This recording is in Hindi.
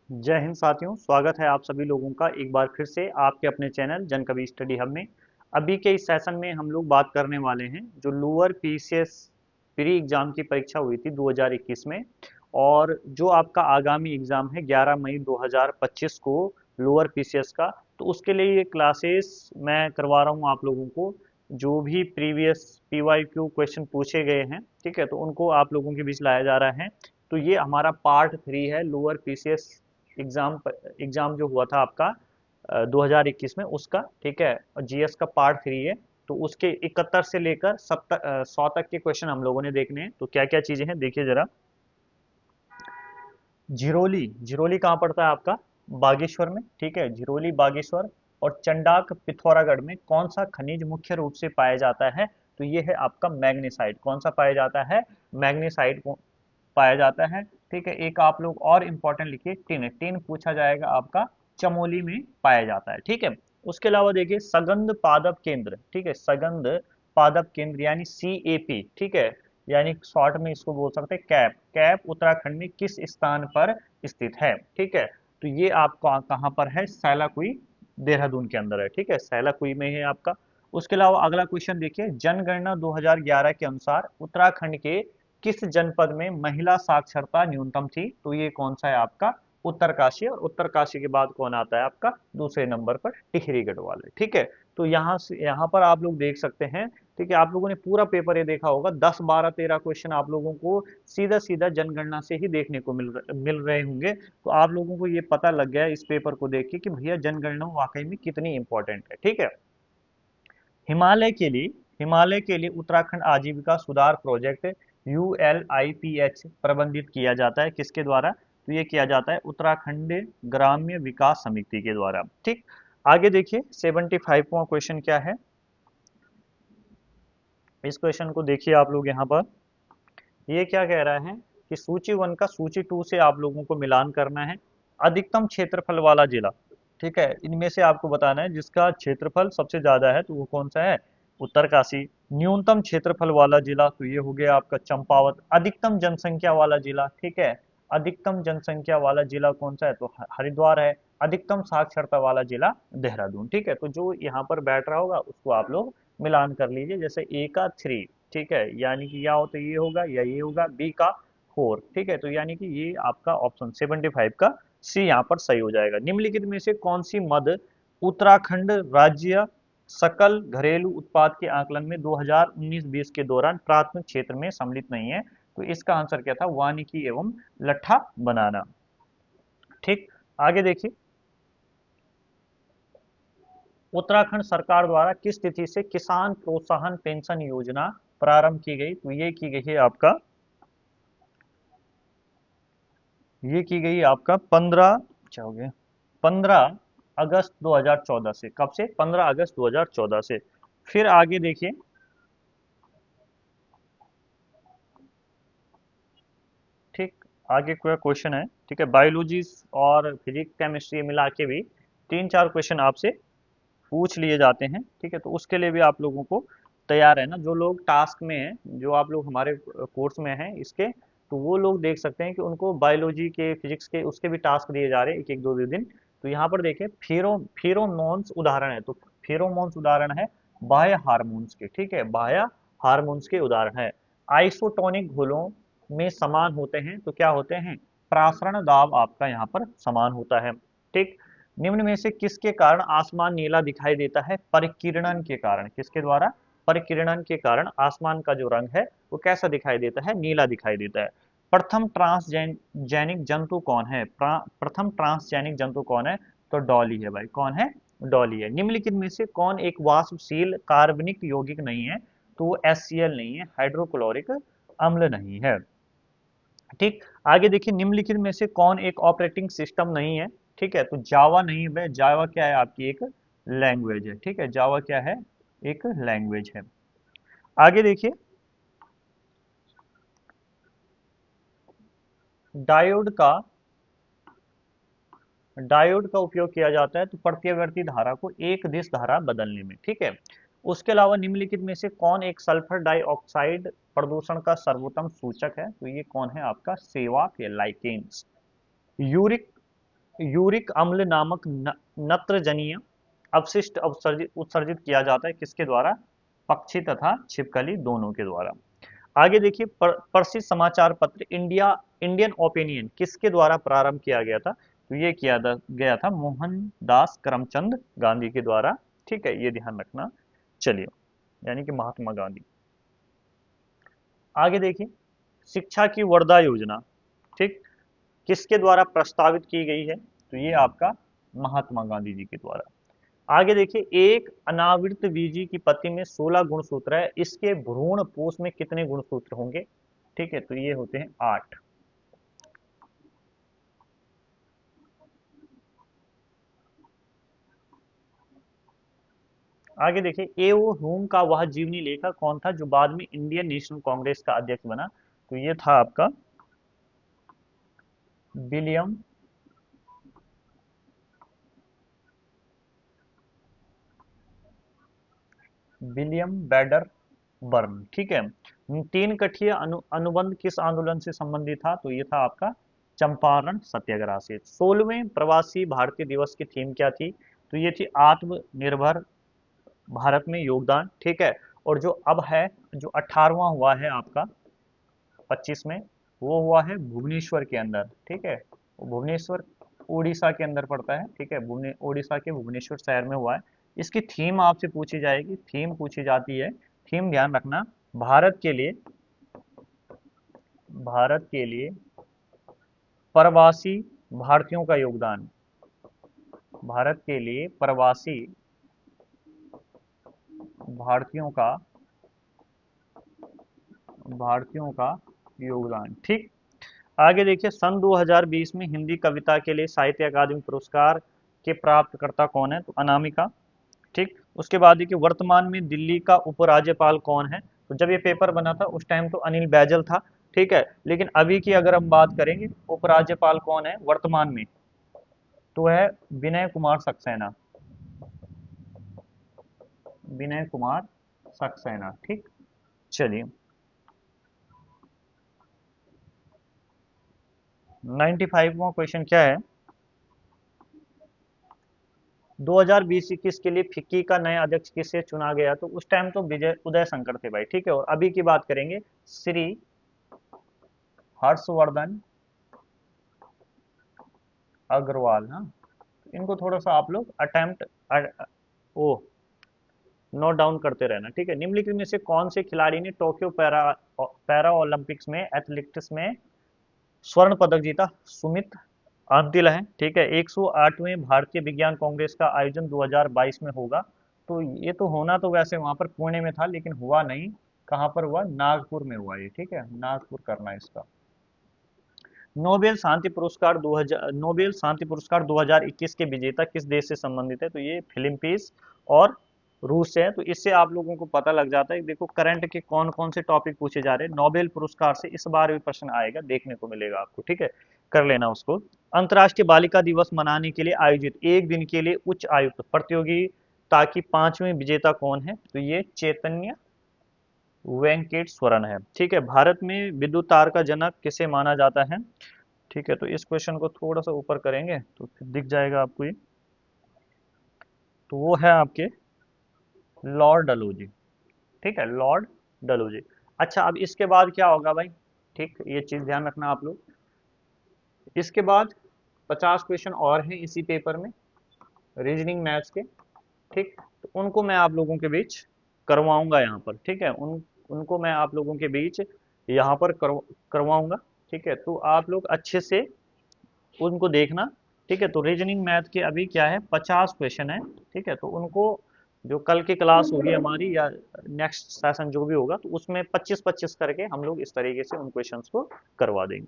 जय हिंद साथियों, स्वागत है आप सभी लोगों का एक बार फिर से आपके अपने चैनल जन कवि स्टडी हब में। अभी के इस सेशन में हम लोग बात करने वाले हैं जो लोअर पीसीएस प्री एग्जाम की परीक्षा हुई थी 2021 में, और जो आपका आगामी एग्जाम है 11 मई 2025 को लोअर पीसीएस का। तो उसके लिए ये क्लासेस मैं करवा रहा हूँ आप लोगों को। जो भी प्रीवियस पीवाईक्यू क्वेश्चन पूछे गए हैं, ठीक है, तो उनको आप लोगों के बीच लाया जा रहा है। तो ये हमारा पार्ट 3 है लोअर पीसीएस एग्जाम जो हुआ था आपका 2021 में उसका, ठीक है, और जीएस का पार्ट 3 है। तो उसके 71 से लेकर 100 तक के क्वेश्चन हम लोगों ने देखने हैं। तो क्या क्या चीजें हैं देखिए जरा। झिरोली, झिरोली कहाँ पड़ता है आपका? बागेश्वर में, ठीक है, झिरोली बागेश्वर। और चंडाक पिथौरागढ़ में कौन सा खनिज मुख्य रूप से पाया जाता है? तो ये है आपका मैग्नीसाइट। कौन सा पाया जाता है? मैग्नीसाइट पाया जाता है। ठीक है, एक आप लोग और इंपॉर्टेंट लिखिए, टिन। टिन पूछा जाएगा आपका, चमोली में पाया जाता है। ठीक है, उसके अलावा देखिए सगंध पादप केंद्र, ठीक है, सगंध पादप केंद्र यानी सीएपी, ठीक है, यानी शॉर्ट में इसको बोल सकते हैं कैप। कैप उत्तराखंड में किस स्थान पर स्थित है? ठीक है, तो ये आपका कहाँ पर है? सैलाकुई, देहरादून के अंदर है। ठीक है, सैलाकुई में है आपका। उसके अलावा अगला क्वेश्चन देखिए, जनगणना 2011 के अनुसार उत्तराखंड के किस जनपद में महिला साक्षरता न्यूनतम थी? तो ये कौन सा है आपका? उत्तरकाशी। और उत्तरकाशी के बाद कौन आता है आपका दूसरे नंबर पर? टिहरी गढ़वाल। ठीक है, तो यहाँ से यहाँ पर आप लोग देख सकते हैं। ठीक है, आप लोगों ने पूरा पेपर ये देखा होगा, 10 12 13 क्वेश्चन आप लोगों को सीधा सीधा जनगणना से ही देखने को मिल रहे होंगे। तो आप लोगों को ये पता लग गया इस पेपर को देख के कि भैया जनगणना वाकई में कितनी इंपॉर्टेंट है। ठीक है, हिमालय के लिए हिमालय के लिए उत्तराखंड आजीविका सुधार प्रोजेक्ट ULIPH प्रबंधित किया जाता है किसके द्वारा? तो ये किया जाता है उत्तराखंड ग्राम्य विकास समिति के द्वारा। ठीक, आगे देखिए 75वां क्वेश्चन क्या है। इस क्वेश्चन को देखिए आप लोग यहाँ पर। ये क्या कह रहा है कि सूची 1 का सूची 2 से आप लोगों को मिलान करना है। अधिकतम क्षेत्रफल वाला जिला, ठीक है, इनमें से आपको बताना है जिसका क्षेत्रफल सबसे ज्यादा है, तो वो कौन सा है? उत्तरकाशी। न्यूनतम क्षेत्रफल वाला जिला, तो ये हो गया आपका चंपावत। अधिकतम जनसंख्या वाला जिला, ठीक है, अधिकतम जनसंख्या वाला जिला कौन सा है? तो हरिद्वार है। अधिकतम साक्षरता वाला जिला देहरादून। ठीक है, तो जो यहाँ पर बैठ रहा होगा उसको आप लोग मिलान कर लीजिए। जैसे ए का 3, ठीक है, यानी कि या हो तो ये होगा या ये होगा। बी का 4, ठीक है, तो यानी कि ये आपका ऑप्शन 75 का सी यहाँ पर सही हो जाएगा। निम्नलिखित में से कौन सी मद उत्तराखंड राज्य सकल घरेलू उत्पाद के आकलन में 2019-20 के दौरान प्राथमिक क्षेत्र में सम्मिलित नहीं है? तो इसका आंसर क्या था? वानिकी एवं लट्ठा बनाना। ठीक, आगे देखिए, उत्तराखंड सरकार द्वारा किस तिथि से किसान प्रोत्साहन पेंशन योजना प्रारंभ की गई? तो ये की गई आपका 15, क्या हो गया, 15 अगस्त 2014 से। कब से? 15 अगस्त 2014 से। फिर आगे देखिए, ठीक, आगे कोई क्वेश्चन है, ठीक है, बायोलॉजी और फिजिक्स केमिस्ट्री मिला के भी 3 4 क्वेश्चन आपसे पूछ लिए जाते हैं। ठीक है, तो उसके लिए भी आप लोगों को तैयार है ना। जो लोग टास्क में हैं, जो आप लोग हमारे कोर्स में हैं इसके, तो वो लोग देख सकते हैं कि उनको बायोलॉजी के फिजिक्स के उसके भी टास्क दिए जा रहे हैं एक एक दो दो दिन। तो यहाँ पर देखिए फेरोमोन्स उदाहरण है। तो फेरोमोन्स उदाहरण है बाह्य हार्मोन्स के, ठीक है, बाह्य हार्मोन्स के उदाहरण है। आइसोटोनिक घोलों में समान होते हैं तो क्या होते हैं? प्रासरण दाब आपका यहाँ पर समान होता है। ठीक, निम्न में से किसके कारण आसमान नीला दिखाई देता है? परिकिरणन के कारण। किसके द्वारा? परिकिरणन के कारण आसमान का जो रंग है वो कैसा दिखाई देता है? नीला दिखाई देता है। प्रथम ट्रांसजेनिक जंतु कौन है? प्रथम ट्रांसजेनिक जंतु कौन है? तो डॉली है भाई। कौन है? डॉली है। निम्नलिखित में से कौन एक वाष्पशील कार्बनिक यौगिक नहीं है? तो वो HCl नहीं है, हाइड्रोक्लोरिक अम्ल नहीं है। ठीक, आगे देखिए, निम्नलिखित में से कौन एक ऑपरेटिंग सिस्टम नहीं है? ठीक है, तो जावा नहीं है। जावा क्या है? आपकी एक लैंग्वेज है। ठीक है, जावा क्या है? एक लैंग्वेज है। आगे देखिए, डायोड का डायोड का उपयोग किया जाता है तो प्रत्यावर्ती धारा को एक दिश धारा बदलने में। ठीक है, उसके अलावा निम्नलिखित में से कौन एक सल्फर डाइऑक्साइड प्रदूषण का सर्वोत्तम सूचक है? तो ये कौन है आपका? सेवाक या लाइकेन्स। यूरिक यूरिक अम्ल नामक नत्रजनीय अपशिष्ट उत्सर्जित किया जाता है किसके द्वारा? पक्षी तथा छिपकली दोनों के द्वारा। आगे देखिए, प्रसिद्ध समाचार पत्र इंडियन ओपिनियन किसके द्वारा प्रारंभ किया गया था? तो ये गया था मोहनदास करमचंद गांधी के द्वारा। ठीक है, ये ध्यान रखना। चलिए, यानी कि महात्मा गांधी। आगे देखिए, शिक्षा की वर्धा योजना, ठीक, किसके द्वारा प्रस्तावित की गई है? तो ये आपका महात्मा गांधी जी के द्वारा। आगे देखिए, एक अनावृत बीजी की पत्ती में 16 गुणसूत्र है, इसके भ्रूण पोष में कितने गुणसूत्र होंगे? ठीक है, तो ये होते हैं 8। आगे देखिए, एओ ह्यूम का वह जीवनी लेखक कौन था जो बाद में इंडियन नेशनल कांग्रेस का अध्यक्ष बना? तो ये था आपका विलियम विलियम बैडर बर्न। ठीक है, तीन कठीय अनुबंध किस आंदोलन से संबंधित था? तो ये था आपका चंपारण सत्याग्रह से। 16वें प्रवासी भारतीय दिवस की थीम क्या थी? तो ये थी आत्मनिर्भर भारत में योगदान। ठीक है, और जो अब है, जो 18वां हुआ है आपका 25 में, वो हुआ है भुवनेश्वर के अंदर। ठीक है, भुवनेश्वर उड़ीसा के अंदर पड़ता है। ठीक है, उड़ीसा के भुवनेश्वर शहर में हुआ है। इसकी थीम आपसे पूछी जाएगी, थीम पूछी जाती है। थीम ध्यान रखना, भारत के लिए, भारत के लिए प्रवासी भारतीयों का योगदान, भारत के लिए प्रवासी भारतीयों का भारतीयों का योगदान। ठीक, आगे देखिए, सन 2020 में हिंदी कविता के लिए साहित्य अकादमी पुरस्कार के प्राप्तकर्ता कौन है? तो अनामिका। ठीक, उसके बाद देखिए, वर्तमान में दिल्ली का उपराज्यपाल कौन है? तो जब ये पेपर बना था उस टाइम तो अनिल बैजल था। ठीक है, लेकिन अभी की अगर हम बात करेंगे, उपराज्यपाल कौन है वर्तमान में? तो है विनय कुमार सक्सेना, विनय कुमार सक्सेना। ठीक, चलिए, 95वां क्वेश्चन क्या है? 2020-21 के लिए फिक्की का नया अध्यक्ष किसे चुना गया? तो उस टाइम तो विजय उदय शंकर थे भाई। ठीक है, और अभी की बात करेंगे, श्री हर्षवर्धन अग्रवाल। हाँ, इनको थोड़ा सा आप लोग अटेम्प्ट ओ नोट डाउन करते रहना। ठीक है, निम्नलिखित में से कौन से खिलाड़ी ने टोक्यो पैरा ओलंपिक्स में एथलेटिक्स में स्वर्ण पदक जीता? सुमित आदिल है। ठीक है, 108वें भारतीय विज्ञान कांग्रेस का आयोजन 2022 में होगा। तो ये तो होना तो वैसे वहां पर पुणे में था, लेकिन हुआ नहीं। कहाँ पर हुआ? नागपुर में हुआ ये। ठीक है, नागपुर करना है इसका। नोबेल शांति पुरस्कार 2021 के विजेता किस देश से संबंधित है? तो ये फिलीपींस और रूस से है। तो इससे आप लोगों को पता लग जाता है कि देखो करंट के कौन कौन से टॉपिक पूछे जा रहे हैं। नोबेल पुरस्कार से इस बार भी प्रश्न आएगा, देखने को मिलेगा आपको। ठीक है, कर लेना उसको। अंतर्राष्ट्रीय बालिका दिवस मनाने के लिए आयोजित एक दिन के लिए उच्च आयुक्त प्रतियोगिता की 5वीं विजेता कौन है? तो ये चैतन्य वेंकट स्वरन है। ठीक है, भारत में विद्युत तार का जनक किसे माना जाता है? ठीक है, तो इस क्वेश्चन को थोड़ा सा ऊपर करेंगे तो फिर दिख जाएगा आपको ये। तो वो है आपके लॉर्ड डलहौजी। ठीक है, लॉर्ड डलहौजी। अच्छा, अब इसके बाद क्या होगा भाई? ठीक, ये चीज ध्यान रखना आप लोग। इसके बाद 50 क्वेश्चन और हैं इसी पेपर में, रीजनिंग मैथ्स के। ठीक, तो उनको मैं आप लोगों के बीच करवाऊंगा यहाँ पर। ठीक है, उनको मैं आप लोगों के बीच यहाँ पर करवाऊंगा। ठीक है, तो आप लोग अच्छे से उनको देखना। ठीक है, तो रीजनिंग मैथ के अभी क्या है, 50 क्वेश्चन है। ठीक है, तो उनको जो कल की क्लास होगी हमारी या नेक्स्ट सेशन जो भी होगा, तो उसमें 25-25 करके हम लोग इस तरीके से उन क्वेश्चंस को करवा देंगे।